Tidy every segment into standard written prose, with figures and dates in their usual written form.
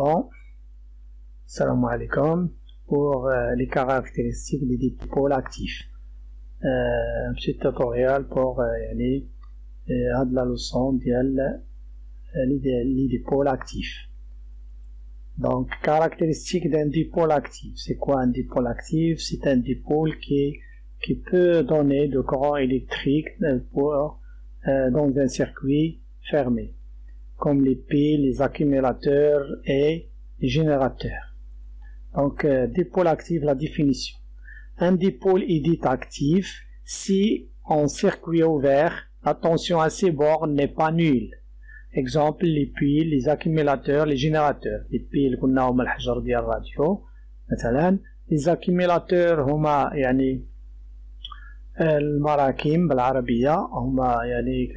Bon, salam alaikum pour les caractéristiques des dipôles actifs. Un petit tutoriel pour la leçon les dipôles actifs. Donc, caractéristiques d'un dipôle actif. C'est quoi un dipôle actif? C'est un dipôle qui peut donner de courant électrique dans un circuit fermé, comme les piles, les accumulateurs et les générateurs. Donc, dipôle actif, la définition. Un dipôle est dit actif si en circuit ouvert, la tension à ses bornes n'est pas nulle. Exemple, les piles, les accumulateurs, les générateurs. Les piles كنا هما الحجر ديال الراديو مثلا. Les accumulateurs هما المراكم بالعربية هما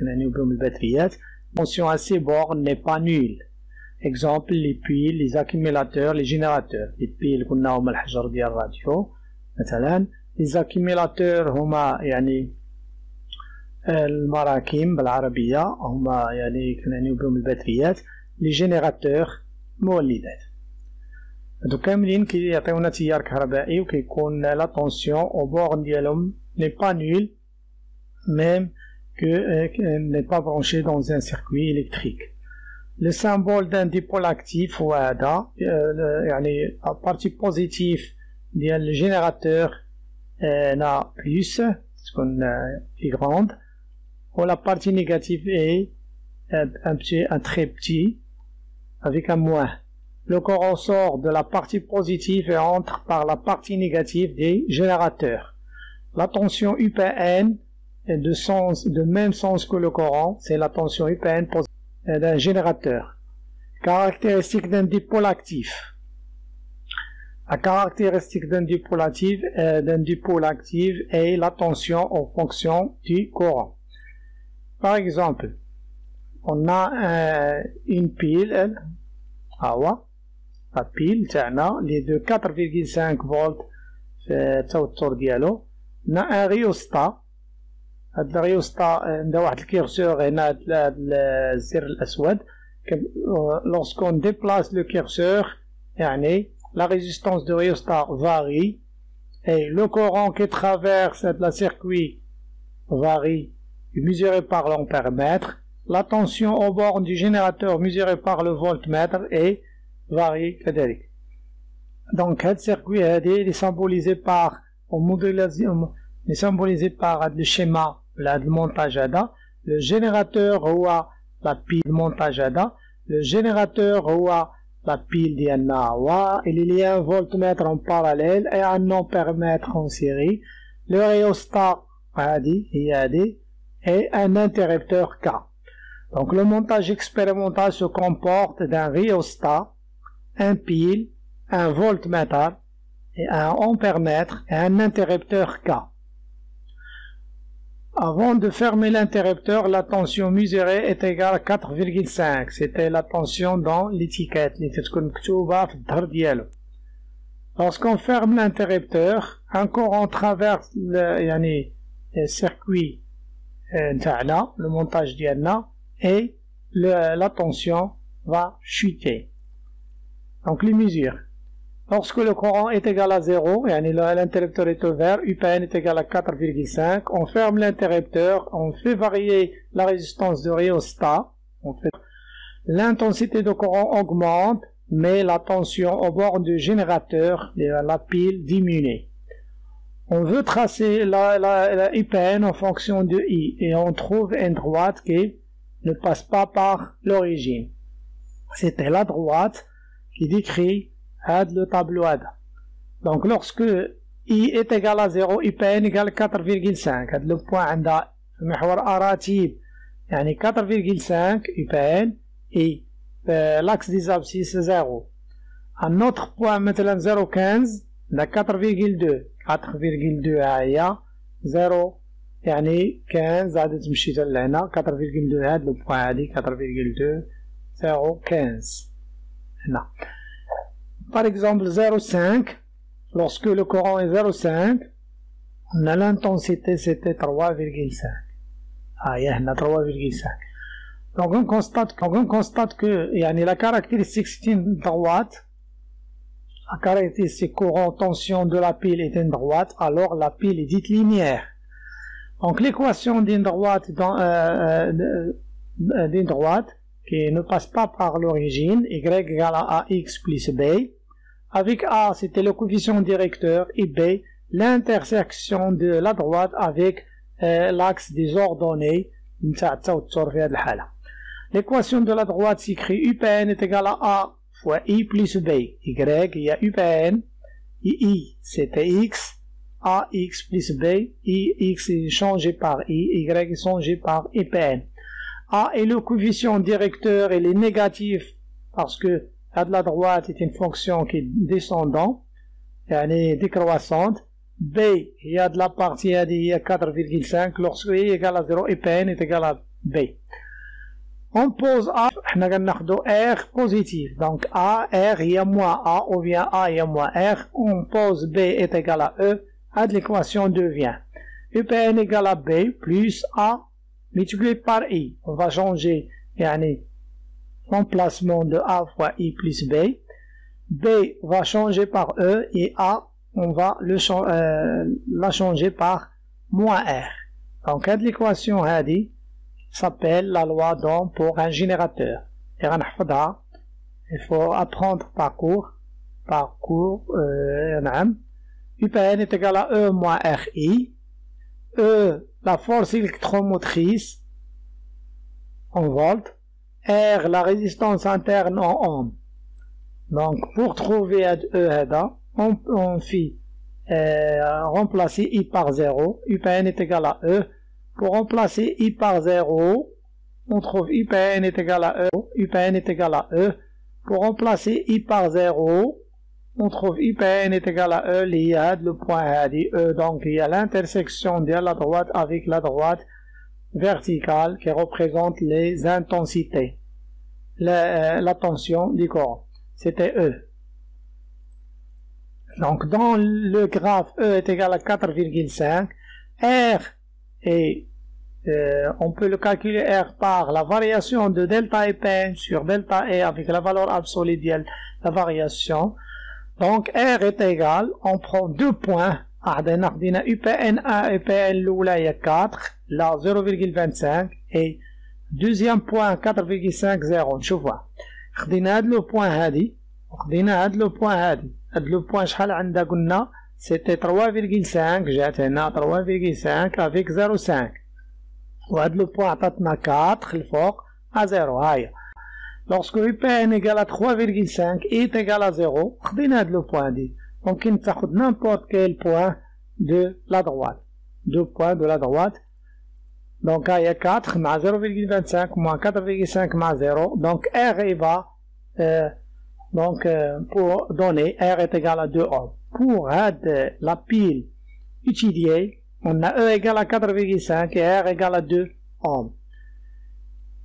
كنعنيو بهم الباتريات. Tension à ces bornes n'est pas nulle. Exemple, les piles, les accumulateurs, les générateurs. Les piles كنا هما الحجر ديال الراديو مثلا. Les accumulateurs هما المراكم بالعربية هما كنعنيو بهم الباتريات. لي جينيراتور مولدات. هادو كاملين كيعطيونا تيار كهربائي وكيكون لا طونسيون او بورن ديالهم ني با نول ميم n'est pas branché dans un circuit électrique. Le symbole d'un dipôle actif هو هذا la partie positive ديال الجينيراتور نا plus تكون plus grande, ou la partie négative est un très petit avec un moins. Le courant sort de la partie positive et entre par la partie négative des générateurs. La tension UPN est de même sens que le courant, c'est la tension UPN d'un générateur. Caractéristique d'un dipôle actif. La caractéristique d'un dipôle actif est la tension en fonction du courant. Par exemple, on a une pile, la pile les de 4,5 volts التوتر ديالو. On a un rhéostat. هاد الريوستا عندها واحد الكيرسور هنا هاد الزر الأسود. Lorsqu'on déplace le curseur la résistance de rhéostat varie et le courant qui traverse le circuit varie, mesuré par l'ampèremètre. La tension aux bornes du générateur mesurée par le voltmètre est varie كذلك. Donc, ce circuit est symbolisé par le schéma le montage le générateur ou la pile montage le générateur ou la pile ديالنا il y a un voltmètre en parallèle et un ampèremètre en série. Le rhéostat et un interrupteur K. Donc le montage expérimental se comporte d'un rhéostat, un pile, un voltmètre et un ampèremètre et un interrupteur K. Avant de fermer l'interrupteur, la tension mesurée est égale à 4,5. C'était la tension dans l'étiquette. Lorsqu'on ferme l'interrupteur, un courant traverse le circuit le montage ديالنا et la tension va chuter. Donc les mesures. Lorsque le courant est égal à 0, l'interrupteur est ouvert, UPN est égal à 4,5, on ferme l'interrupteur, on fait varier la résistance de rhéostat, l'intensité de courant augmente, mais la tension au bord du générateur, la pile, diminue. On veut tracer la UPN en fonction de I, et on trouve une droite qui ne passe pas par l'origine. C'était la droite qui décrit le tableau. Donc lorsque I est égal à 0, IPN égale 4,5. Le point عندها محور أراتيب 4,5 IPN et l'axe des abscisses 0. Un autre point مثلا 0,15 4,2 هي 0 15 زادت تمشي حتى لهنا 4,2 هاد لو بوين هادي 4,2 0,15 هنا. Par exemple 0,5, lorsque le courant est 0,5, on a l'intensité c'était 3,5. هنا 3,5. Donc on constate que la caractéristique c'est une droite, la caractéristique courant tension de la pile est une droite, alors la pile est dite linéaire. Donc l'équation d'une droite qui ne passe pas par l'origine, y égale à ax plus b, avec a c'était le coefficient directeur et b l'intersection de la droite avec l'axe des ordonnées. L'équation de la droite s'écrit UPN est égale à A fois I plus B. Y, il y a UPN, I c'était X, AX plus B, X est changé par I, Y est changé par IPN. A est le coefficient directeur, il est négatif parce que A de la droite est une fonction qui est descendante, elle est décroissante. B, il y a de la partie il y a 4,5, lorsque I est égal à 0, IPN est égal à B. On pose A, on a R positif, donc A, R, il y a moins A, ou bien A, il y a moins R, on pose B est égal à E, A de l'équation devient UPN égale à B plus A multiplié par I. On va changer l'emplacement de A fois I plus B. B va changer par E et A, on va la changer par moins R. Donc, l'équation هذه s'appelle la loi d'Ohm pour un générateur. Et il faut apprendre par cours. UPN est égal à E moins RI. E, la force électromotrice en volts. R, la résistance interne en ohm. Donc, pour trouver E, on fait remplacer I par 0. UPN est égal à E. Pour remplacer I par 0, on trouve UPN est égal à E. UPN est égal à E. Pour remplacer I par 0, on trouve UPN est égal à E lié le point E. Donc, il y a l'intersection de la droite avec la droite verticale qui représente les intensités. La tension du courant. C'était E. Donc, dans le graphe, E est égal à 4,5. R et on peut le calculer R par la variation de delta IPN sur delta E avec la valeur absolue de la variation. Donc R est égal, on prend deux points, UPN 1 UPN l'oula il y a 4, là 0,25 et deuxième point 4,50. Je vois. خدينا هاد لو بوين هادي وخدينا هاد لو بوين هادي. هاد لو بوين شحال عندها قلنا c'était 3,5 جات هنا 3,5 avec 0,5 وهاد لو بوين عطاتنا 4 الفوق à 0 هاهي. Lorsque UPN égale à 3,5 est égal à 0, خدينا هاد لو بوين دي. ممكن تاخد n'importe quel point de la droite. Deux points de la droite. Donc il y a 4 مع 0,25 moins 4,5 مع 0. Donc R il va pour donner R est égal à 2 ohms. Pour la pile utilisée, on a E égale à 4,5 et R égale à 2 ohms.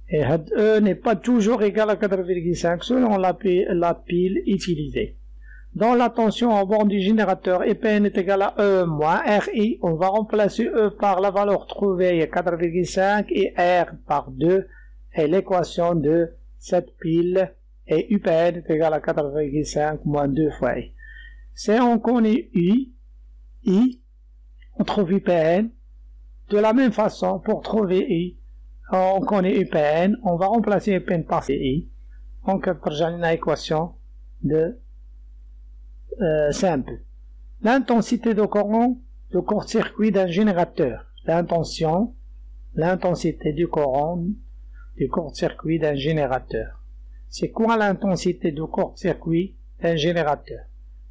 Et E n'est pas toujours égal à 4,5 selon la pile utilisée. Dans la tension en borne du générateur, EPN est égal à E moins RI. On va remplacer E par la valeur trouvée 4,5 et R par 2 et l'équation de cette pile et UPN est égal à 4,5 moins 2 fois I. Si on connaît I, on trouve UPN. De la même façon, pour trouver I, on connaît UPN, on va remplacer UPN par CI. Donc, on a une équation de simple. L'intensité de courant de court-circuit d'un générateur. L'intensité du courant du court-circuit d'un générateur. C'est quoi l'intensité du court-circuit d'un générateur?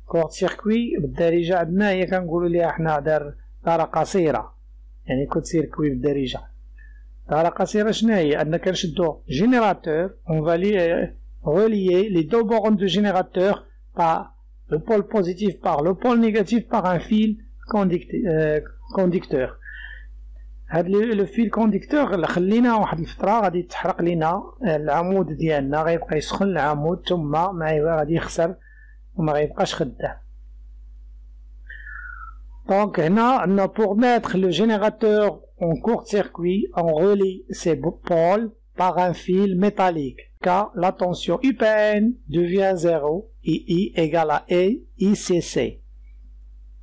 court-circuit بالدارجة عندنا هي كنقولوا ليها حنا دارة قصيرة. يعني كورت-circuit بالدارجة. دارة قصيرة شنو هي؟ أننا كنشدو générateur, on va relier les deux bornes de générateur par le pôle positif par le pôle négatif par un fil conducteur. هاد لو فيل كونديكتور اللي خلينا واحد الفتره غادي تحرق لينا العمود ديالنا غيبقى يسخن العمود ثم غادي يخسر وما غيبقاش خدام. دونك هنا عندنا pour mettre le générateur en court-circuit on relie ces pôles par un fil métallique, car la tension UPN devient 0 et I égale à ICC.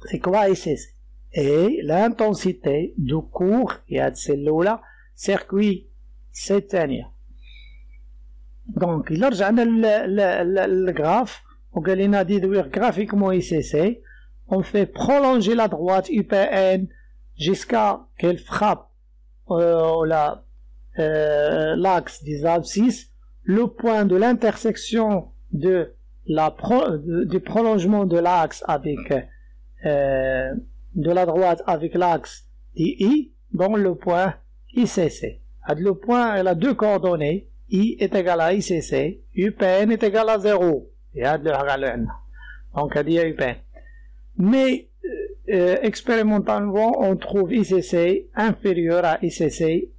C'est quoi ICC? Et l'intensité du cours, et à celle-là, circuit cétanien. Donc, il a le graphe, on a dit graphiquement ICC, on fait prolonger la droite UPN jusqu'à qu'elle frappe l'axe des abscisses, le point de l'intersection du prolongement de l'axe avec de la droite avec l'axe I dans le point ICC. Le point, elle a deux coordonnées, I est égal à ICC, UPN est égal à 0. Donc, elle dit UPN. Mais expérimentalement, on trouve ICC inférieur à ICC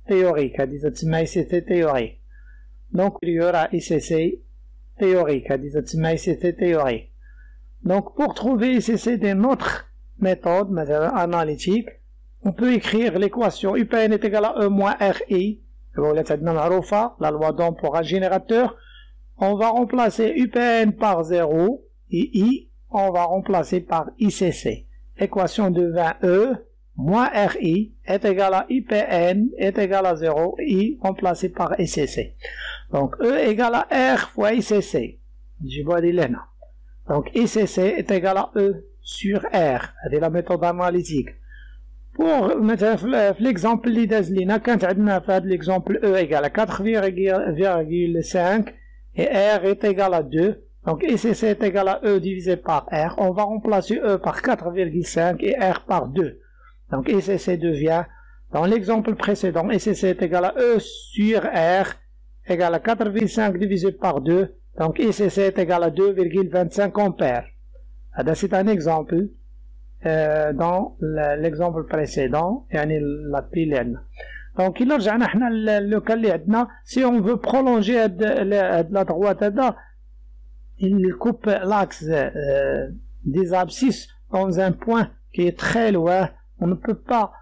théorique, ICC théorique. Donc, inférieur à ICC théorique, ICC théorique. Donc, pour trouver ICC d'une autre méthode analytique, on peut écrire l'équation UPN est égal à E moins RI, la loi d'Ohm pour un générateur. On va remplacer UPN par 0 et I, on va remplacer par ICC. L'équation devient E moins RI est égal à UPN est égal à 0, I remplacé par ICC. Donc E égale à R fois ICC. Donc ICC est égal à E sur R. C'est la méthode analytique. Pour l'exemple l'idazlina, quand on a fait l'exemple E égale à 4,5 et R est égal à 2, donc ICC est égal à E divisé par R, on va remplacer E par 4,5 et R par 2. Donc ICC devient, dans l'exemple précédent, ICC est égal à E sur R égale à 4,5 divisé par 2, donc ICC est égal à 2,25 ampères. C'est un exemple dans l'exemple précédent, la pile. Donc il le cas si on veut prolonger la droite, il coupe l'axe des abscisses dans un point qui est très loin. On ne peut pas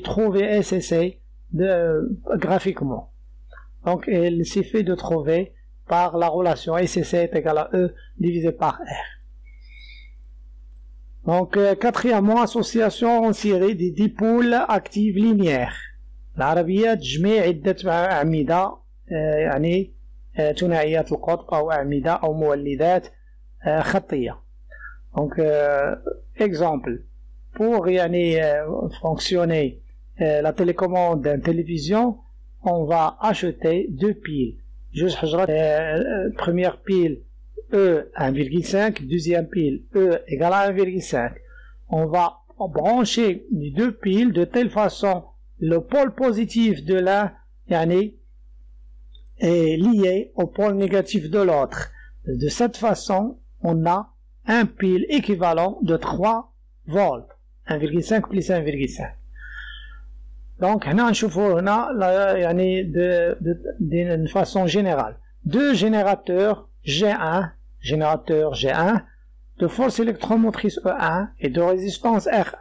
trouver SCC graphiquement. Donc il suffit de trouver par la relation SCC est égal à E divisé par R. Donc quatrièmement, association en série des dipôles actives linéaires. العربية تجميع عدة أعمدة ثنائيات القطب أو أعمدة أو مولدات خطية. Donc exemple, pour fonctionner la télécommande d'une télévision, on va acheter deux piles. Juste première pile E 1,5, deuxième pile E égale à 1,5. On va brancher les deux piles de telle façon le pôle positif de l'un est lié au pôle négatif de l'autre. De cette façon, on a un pile équivalent de 3 volts. 1,5 plus 1,5. Donc, on d'une façon générale. Deux générateurs G1, de force électromotrice E1 et de résistance R1.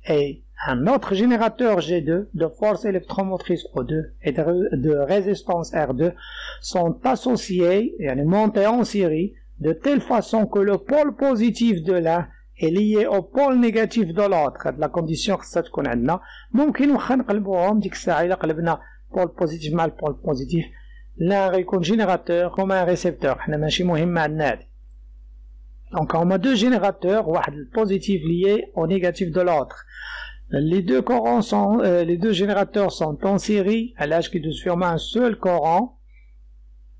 Et un autre générateur G2 de force électromotrice O2 et de résistance R2 sont associés et montés en série de telle façon que le pôle positif de l'un est lié au pôle négatif de l'autre. La condition que ça تكون عندنا ممكن واخا نقلبوهم ديك الساعه الا قلبنا pôle positif مع pôle positif l'un يكون générateur comme un récepteur. حنا ماشي مهم عندنا هادي. Donc on a deux générateurs, واحد positif lié au négatif de l'autre. Les deux courants sont, les deux générateurs sont en série, à l'âge qui doit former un seul courant.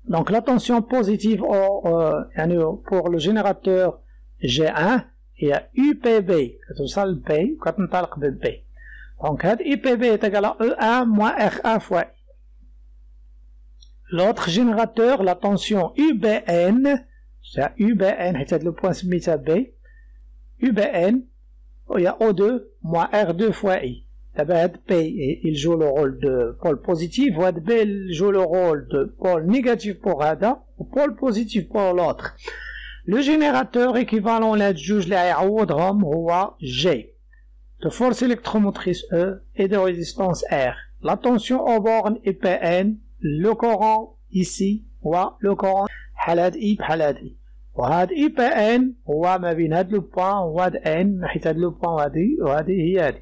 Donc la tension positive pour le générateur G1 est à UPB, tout ça le P, quand on parle de B. Donc UPB est égal à E1 moins R1 fois I. L'autre générateur, la tension UBN, c'est UBN, c'est le point smita B, UBN, il y a O2 moins R2 fois I. D'abord, P, il joue le rôle de pôle positif, B, il joue le rôle de pôle négatif pour Ada, ou pôle positif pour l'autre. Le générateur équivalent là de juge la G, de force électromotrice E et de résistance R. La tension aux bornes est PN, لو كورون ici ولو كورون بحال هاد اي بحال هاد اي، وهاد اي بي ان هو ما بين هاد لو بوان وهاد ان ناحية هاد لو بوان وهادي هي هادي.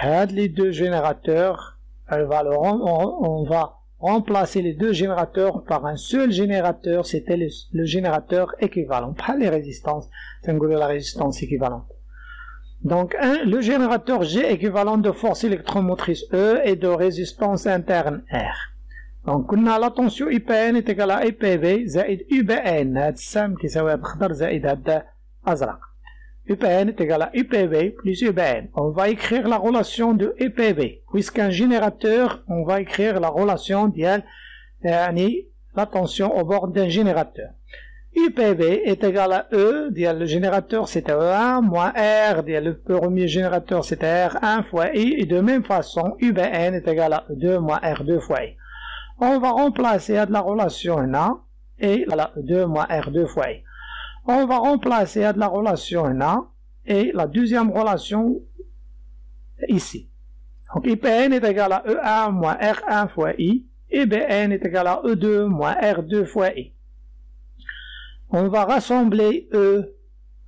هاد لي دو جينيراتور on va remplacer les deux générateurs par un seul générateur, c'était le générateur équivalent. Pas les résistances, c'est la résistance équivalente. Donc le générateur G équivalent de force électromotrice E et de résistance interne R. Donc on a la tension IPN est égale à IPV زائد UBN. هاد السهم كيساوي هاد الخضر زائد هاد الأزرق. UPN est égal à UPV plus UBN. On va écrire la relation de UPV. Puisqu'un générateur, on va écrire la relation de la tension au bord d'un générateur. UPV est égal à E, le générateur c'était E1 moins R, le premier générateur c'était R1 fois I, et de même façon UBN est égal à E2 moins R2 fois I. On va remplacer la relation là et la E2 moins R2 fois I. On va remplacer la relation là et la deuxième relation ici. Donc IPN est égal à E1 moins R1 fois I, et BN est égal à E2 moins R2 fois I. On va rassembler E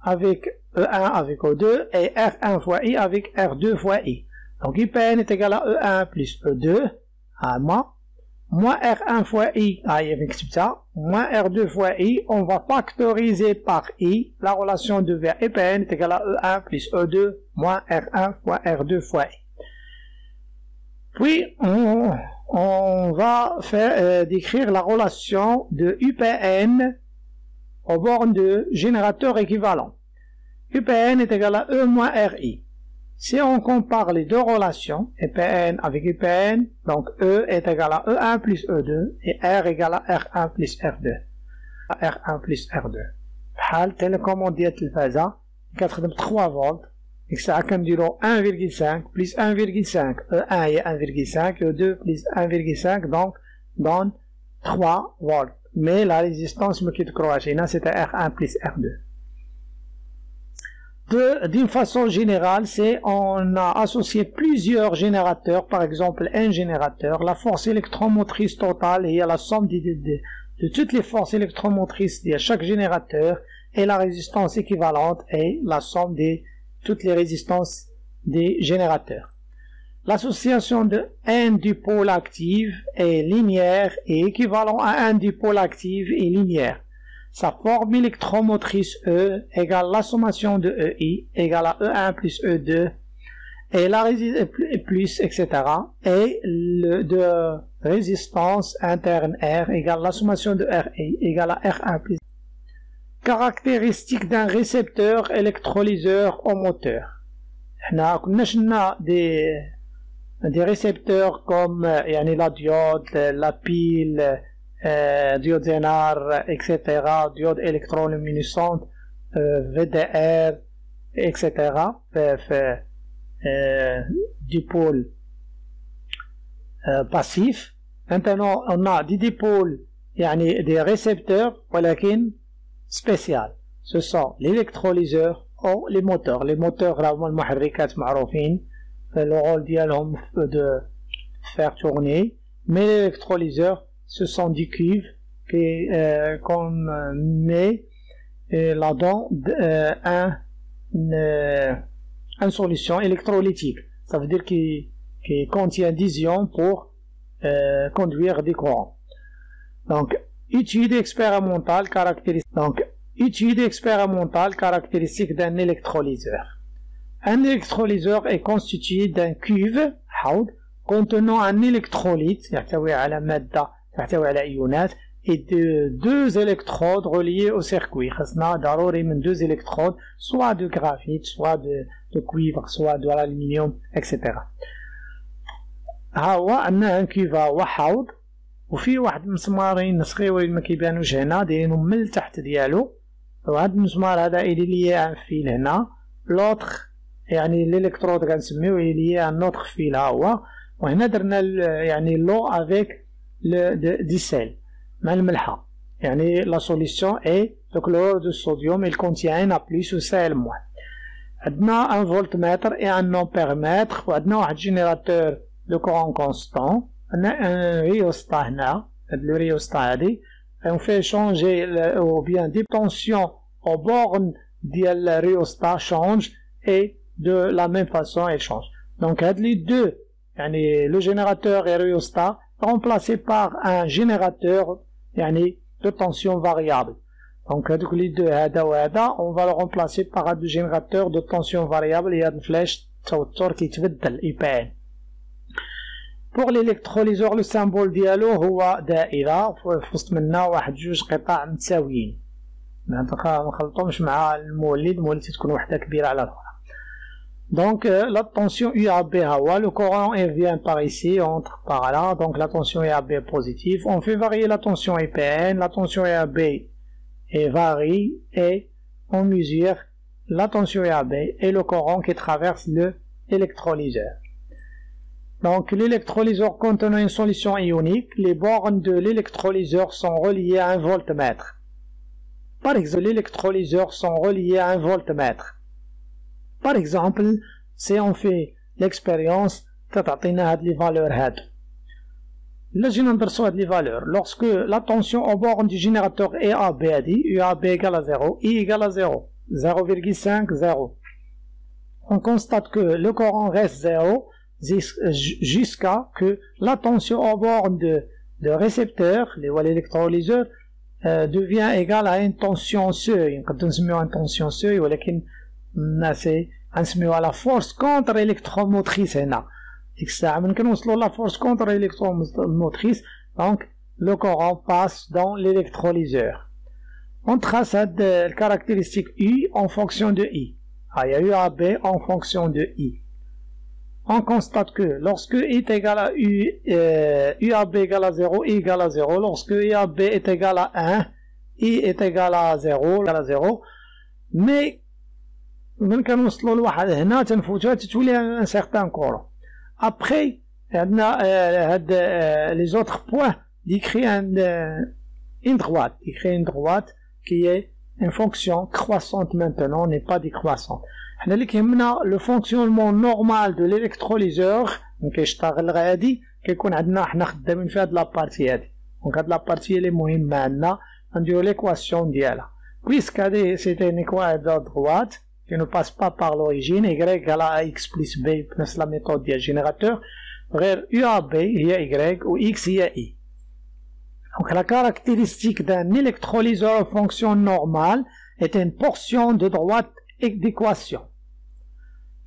avec E1 avec O2 et R1 fois I avec R2 fois I. Donc IPN est égal à E1 plus E2 à moins R1 fois I, avec ça, moins R2 fois I, on va factoriser par I, la relation de V IPN est égale à E1 plus E2 moins R1 fois R2 fois I. Puis, on va faire décrire la relation de UPN aux bornes de générateur équivalent. UPN est égal à E moins RI. Si on compare les deux relations, EPN avec UPN, donc E est égal à E1 plus E2 et R égale à R1 plus R2. R1 plus R2. بحال télécommande ديال التلفازة كتخدم 3 فولت، ديك الساعة كنديرو 1,5 plus 1,5 E1 هي 1,5 E2 plus 1,5 donc donne 3 volts. Mais la résistance ما كيذكروهاش هنا c'était R1 plus R2. D'une façon générale, on a associé plusieurs générateurs, par exemple un générateur, la force électromotrice totale et la somme de toutes les forces électromotrices de chaque générateur et la résistance équivalente et la somme de toutes les résistances des générateurs. L'association de un dipôle actif est linéaire et équivalent à un dipôle actif et linéaire. Sa forme électromotrice E égale la sommation de EI égale à E1 plus E2 et la plus etc. et le de résistance interne R égale la sommation de RI égale à R1 plus. Caractéristiques d'un récepteur électrolyseur au moteur. On a des récepteurs comme la diode, la pile, diode Zener, etc., diode électroluminescente, VDR, etc., dipôle passif. Maintenant, on a des dipôles, des récepteurs, ولكن spécial. Ce sont l'électrolyseur ou les moteurs. Les moteurs, là, المحركات معروفين, le rôle ديالهم de faire tourner, mais l'électrolyseur, ce sont des cuves qu'on met là-dedans une solution électrolytique. Ça veut dire qu'il contient des ions pour conduire des courants. Donc, étude expérimentale caractéristique d'un électrolyseur. Un électrolyseur est constitué d'un cuve contenant un électrolyte يحتوي على مادة تحتوي على إيونات et de deux électrodes reliés au circuit. خاصنا ضروري من deux électrodes, soit de graphite, soit de cuivre, soit de l'aluminium, etc. ها هو عندنا كيفا هو حوض وفيه واحد المسمارين صغيورين ما كيبانوش هنا دايرينهم من التحت ديالو، وهاد المسمار هذا إلي ليا ان فيل هنا، لوطخ الالكترود كنسميوه ليا ان اوتر فيل ها هو، وهنا درنا لو افيك دي سيل مع الملحة، لا سوليسيون اي لو كلور دو صوديوم il contient A plus ou Cl moins. عندنا ان فولتمتر اي ان امبيرمتر، وعندنا واحد جينيراتور دو كورون كونستون un rhéostat هنا le rhéostat هادي on fait changer ou bien des tensions aux bornes ديال rhéostat change et de la même façon elle change. Donc les deux يعني le générateur et rhéostat remplacé par un générateur يعني de tension variable. Donc les deux هذا وهذا on va le remplacer par un générateur de tension variable et هاد الفلاش التوتر كيتبدل يبان. Pour l'électrolyseur le symbole ديالو هو دائرة في وسط منها واحد جوج قطع متساويين. ما نخلطهمش مع المولد تكون وحدة كبيرة على الأخرى. Donc la tension UAB le courant vient par ici, entre par là, donc la tension UAB est positive. On fait varier la tension IPN, la tension UAB varie et on mesure la tension UAB et le courant qui traverse l'électrolyseur. Donc l'électrolyseur contenant une solution ionique, les bornes de l'électrolyseur sont reliées à un voltmètre. Par exemple, l'électrolyseur sont reliés à un voltmètre. Par exemple, si on fait l'expérience, تعطينا هاد les valeurs هادو. Là, je ندرسو هاد les valeurs. Lorsque la tension aux bornes du générateur EAB هادي, UAB égale à 0, I égale à 0, 0,5, 0. On constate que le courant reste 0 jusqu'à que la tension aux bornes de récepteur, l'électrolyseur, devient égale à une tension seuil. نقدروا نسميوها une tension seuil ولكن الناس غنسميوها la force contre électromotrice هنا. ديك الساعة ملي كنوصلوا la force contre électromotrice, donc le courant passe dans l'électrolyseur. On trace la caractéristique U en fonction de I. Il y a UAB en fonction de I. On constate que lorsque I est égal à UAB égale à 0, I égale à 0. Lorsque UAB est égal à 1, I est égal à 0, mais من كنوصلوا لواحد هنا تنفوتوها تتولي un certain courant. Après عندنا هاد les autres points qui créent une droite qui est une fonction croissante maintenant, n'est pas décroissante. حنا اللي كيهمنا le fonctionnement normal de l'électrolyseur كيشتغل غادي كيكون عندنا حنا خدامين في هاد لابارتي هادي. دونك هاد لابارتي اللي مهمه عندنا نديرو ليكواسيون ديالها. puisque هادي سيتي une équation droite qui ne passe pas par l'origine, y égale à x plus b plus la méthode du générateur, غير UAB هي y ou x هي i. Donc la caractéristique d'un électrolyseur en fonction normale est une portion de droite d'équation.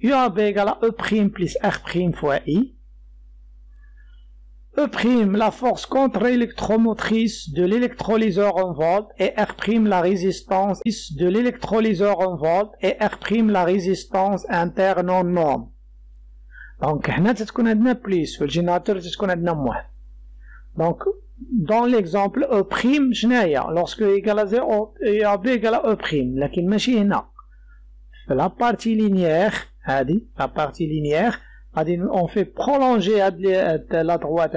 UAB égale à E' plus R' fois I. E', la force contre-électromotrice de l'électrolyseur en volts, et R' la résistance de l'électrolyseur en volts, et R' la résistance interne en norme. Donc, هنا تتكون عندنا plus, في الجينيراتور تتكون عندنا moins. Donc, dans l'exemple E' شناهي؟ lorsque égale à 0, UAB égale à E', لكن ماشي هنا. في la partie linéaire, هذه, la partie linéaire, on fait prolonger la droite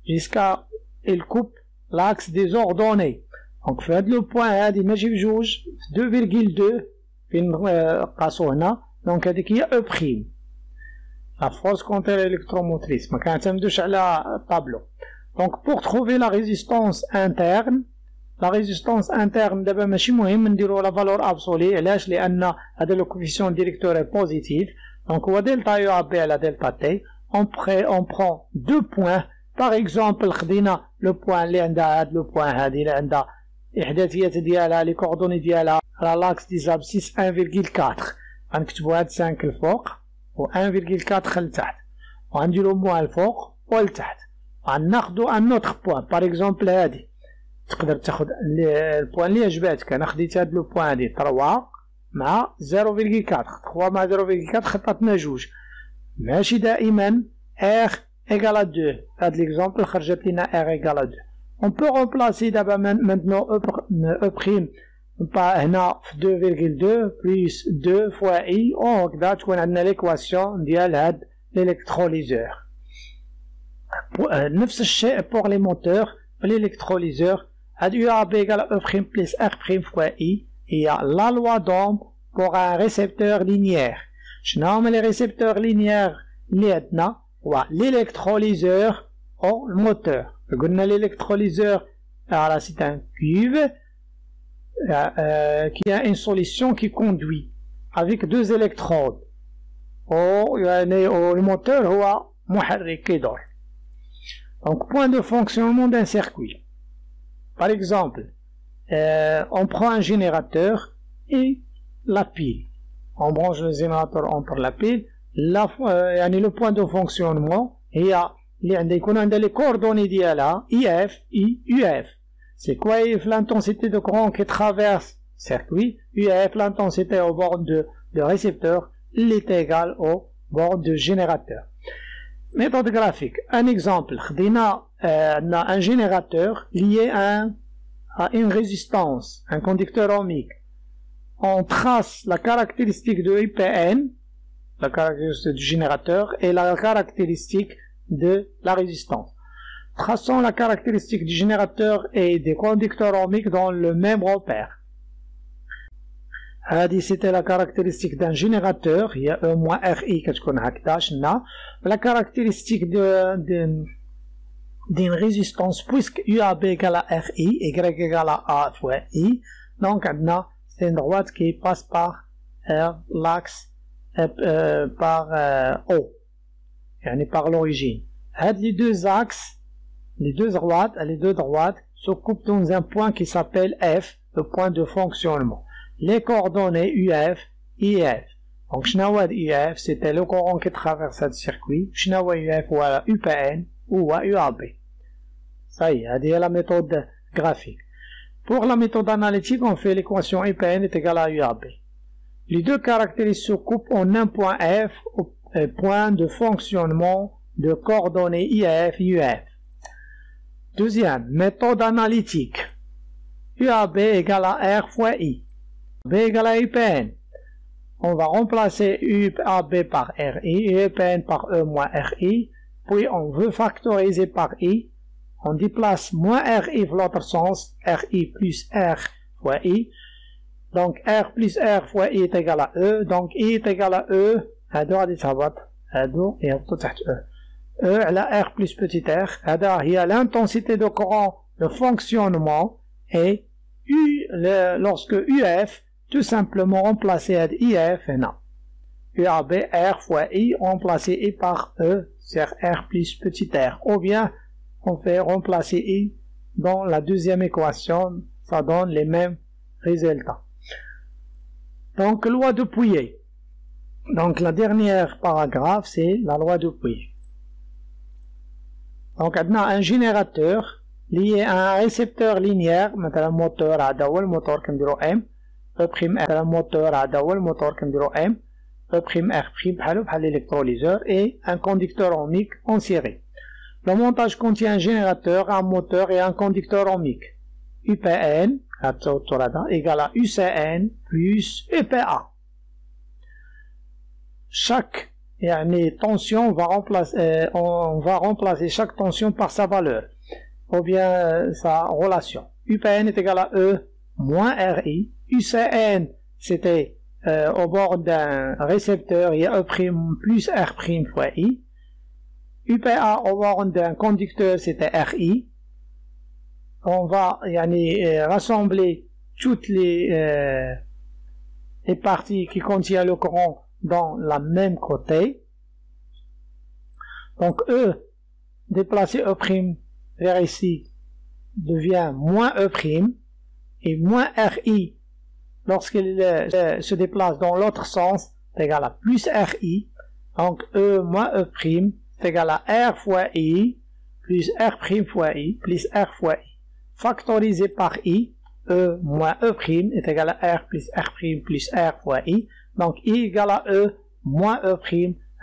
jusqu'à il coupe l'axe des ordonnées. Donc fait le point هذه ماشي بجوج 2,2 فين نقاسو هنا. دونك هذيك هي E'. La force contre l'électromotrice ما كنعتمدوش على الطابلو. Donc pour trouver la résistance interne دابا ماشي مهم نديرو la valeur absolue. علاش؟ لأن هذا le coefficient directeur est positif. Donc, on delta UAB à la delta T, on prend deux points. Par exemple, le point le point les coordonnées ديالها على l'axe des abscisses 1,4. غنكتبوا هاد 5 الفوق و 1,4 لتحت. وغنديرو موان الفوق ولتحت. غناخدو ان اوتر بوان. باغ اكزومبل هادي تقدر تاخد البوان اللي عجباتك. انا خديت هاد لو بوان هادي 3 مع 0,4 3 مع 0,4 خطاتنا جوج. ماشي دائما R égale à 2. هاد l'exemple خرجت لنا R égale à 2. On peut remplacer d'abord maintenant E' هنا في 2,2 plus 2 fois I. وهكذا تكون عندنا l'équation ديال هاد l'électrolyseur. نفس الشيء pour les moteurs. L'électrolyseur هاد UAB égale à E' plus R' fois I. Il y a la loi d'Ohm pour un récepteur linéaire. Je nomme les récepteurs linéaires l'électrolyseur au moteur. L'électrolyseur, c'est un cuve qui a une solution qui conduit avec deux électrodes. Le moteur هو محرك كيدور. Donc point de fonctionnement d'un circuit. Par exemple, on prend un générateur et la pile. On branche le générateur entre la pile. Le point de fonctionnement, il y a les coordonnées d'IA, IF, I, UF. C'est quoi IF? L'intensité de courant qui traverse le circuit. UF, l'intensité au bord de récepteur, il est égal au bord de générateur. Méthode graphique. Un exemple. On a un générateur lié à une résistance, un conducteur ohmique. On trace la caractéristique de IPN, la caractéristique du générateur, et la caractéristique de la résistance. Traçons la caractéristique du générateur et des conducteurs ohmiques dans le même repère. C'était la caractéristique d'un générateur, il y a E-RI qui est la caractéristique d'une résistance, puisque UAB égale à RI, Y égale à A fois I, donc c'est une droite qui passe par l'axe par O, par l'origine. Les deux axes, les deux droites se coupent dans un point qui s'appelle F, le point de fonctionnement. Les coordonnées UF, IF. Donc, UF, c'était le courant qui traverse le circuit. UF, ou UPN, ou UAB. Ça y est, c'est la méthode graphique. Pour la méthode analytique, on fait l'équation UPN est égale à UAB. Les deux caractéristiques se coupent en un point F, au point de fonctionnement de coordonnées IF, UF. Deuxième, méthode analytique. UAB égale à R fois I. B égale à UPN. On va remplacer UAB par RI et UPN par E moins RI. Puis on veut factoriser par I. On déplace moins RI dans l'autre sens. RI plus R fois I. Donc R plus R fois I est égal à E. Donc I est égal à E. هادو غادي تهبط. هادو يهبطوا تحت E. E على R plus petit r. هذا هي l'intensité de courant de fonctionnement et lorsque UF tout simplement remplacer IF et non. UAB R fois I remplacer I par E c'est R plus petit r. Ou bien on fait remplacer I dans la deuxième équation, ça donne les mêmes résultats. Donc loi de Pouillet. Donc la dernière paragraphe c'est la loi de Pouillet. Donc on a un générateur lié à un récepteur linéaire, مثلا moteur هذا هو الموتور كنديرو M. E prime R, moteur هذا هو الموتور كنديرو M. E prime R prime بحال l'électrolyseur et un conducteur ohmique en série. Le montage contient un générateur, un moteur et un conducteur ohmique. UPN égale à UCN plus UPA. Chaque tension on va remplacer chaque tension par sa valeur ou bien sa relation. UPN est égal à E moins RI. UCN, c'était au bord d'un récepteur, il y a E' plus R' fois I. UPA au bord d'un conducteur, c'était RI. On va rassembler toutes les parties qui contiennent le courant dans la même côté. Donc E, déplacer E' vers ici, devient moins E' et moins RI. Lorsqu'il se déplace dans l'autre sens, c'est égal à plus RI. Donc E moins E' c'est égal à R fois I plus R' fois I plus R fois I. Factorisé par I, E moins E' est égal à R plus R' plus R fois I. Donc I égale à E moins E',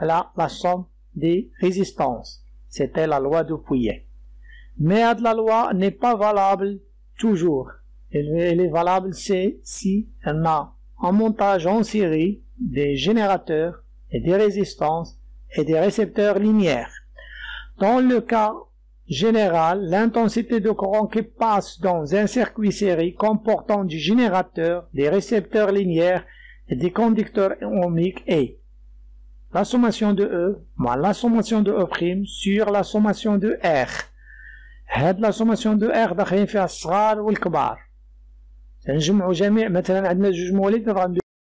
la somme des résistances. C'était la loi de Pouillet. Mais la loi n'est pas valable toujours. Elle est valable si on a un montage en série des générateurs et des résistances et des récepteurs linéaires. Dans le cas général, l'intensité de courant qui passe dans un circuit série comportant du générateur, des récepteurs linéaires et des conducteurs ohmiques est la sommation de E moins la sommation de E' sur la sommation de R. هاد la sommation de R داخلين فيها الصغار والكبار. نجمعوا جميع مثلا عندنا جوج مواليد